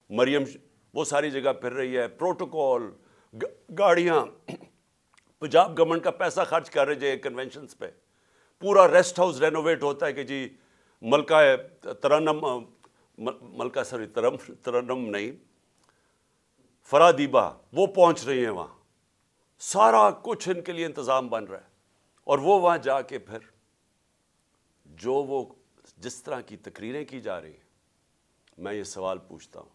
मरियम वो सारी जगह फिर रही है, प्रोटोकॉल, गाड़ियाँ, पंजाब गवर्नमेंट का पैसा खर्च कर रहे हैं कन्वेंशंस पे, पूरा रेस्ट हाउस रेनोवेट होता है कि जी तरन्नम नहीं, फरादीबा वो पहुंच रही हैं वहाँ, सारा कुछ इनके लिए इंतज़ाम बन रहा है। और वो वहाँ जाके फिर जो वो जिस तरह की तकरीरें की जा रही हैं, मैं ये सवाल पूछता हूँ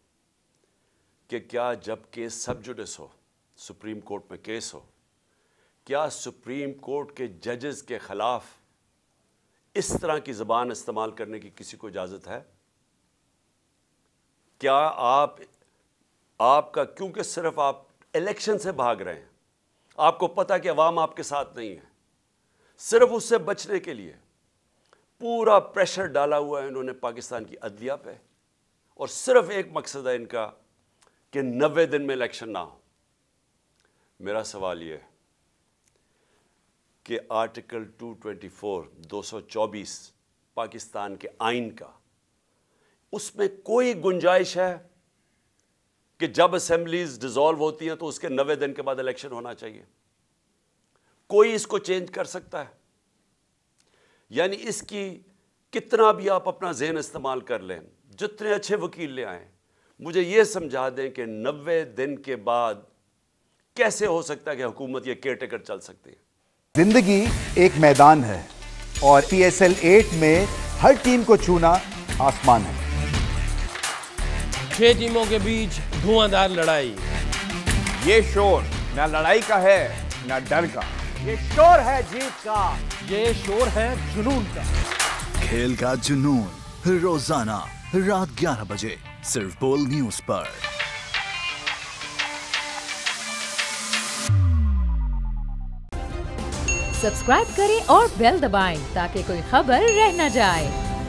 कि क्या जब केस सब जुडिस हो, सुप्रीम कोर्ट में केस हो, क्या सुप्रीम कोर्ट के जजेस के ख़िलाफ़ इस तरह की ज़बान इस्तेमाल करने की किसी को इजाज़त है? क्या आपका, क्योंकि सिर्फ आप इलेक्शन से भाग रहे हैं, आपको पता कि अवाम आपके साथ नहीं है, सिर्फ उससे बचने के लिए पूरा प्रेशर डाला हुआ है इन्होंने पाकिस्तान की अदलिया पे, और सिर्फ एक मकसद है इनका कि 90 दिन में इलेक्शन ना हो। मेरा सवाल ये है कि आर्टिकल 224 पाकिस्तान के आइन का, उसमें कोई गुंजाइश है कि जब असेंबलीज डिसॉल्व होती हैं तो उसके 90 दिन के बाद इलेक्शन होना चाहिए? कोई इसको चेंज कर सकता है? यानी इसकी कितना भी आप अपना ज़हन इस्तेमाल कर लें, जितने अच्छे वकील ले आएं, मुझे ये समझा दें कि 90 दिन के बाद कैसे हो सकता है कि हुकूमत ये केयरटेकर चल सकती है? जिंदगी एक मैदान है और PSL 8 में हर टीम को छूना आसमान है। 6 टीमों के बीच धुआंधार लड़ाई। ये शोर ना लड़ाई का है ना डर का, ये शोर है जीत का, ये शोर है जुनून का। खेल का जुनून रोजाना रात 11 बजे सिर्फ बोल न्यूज पर। सब्सक्राइब करें और बेल दबाएं ताकि कोई खबर रह न जाए।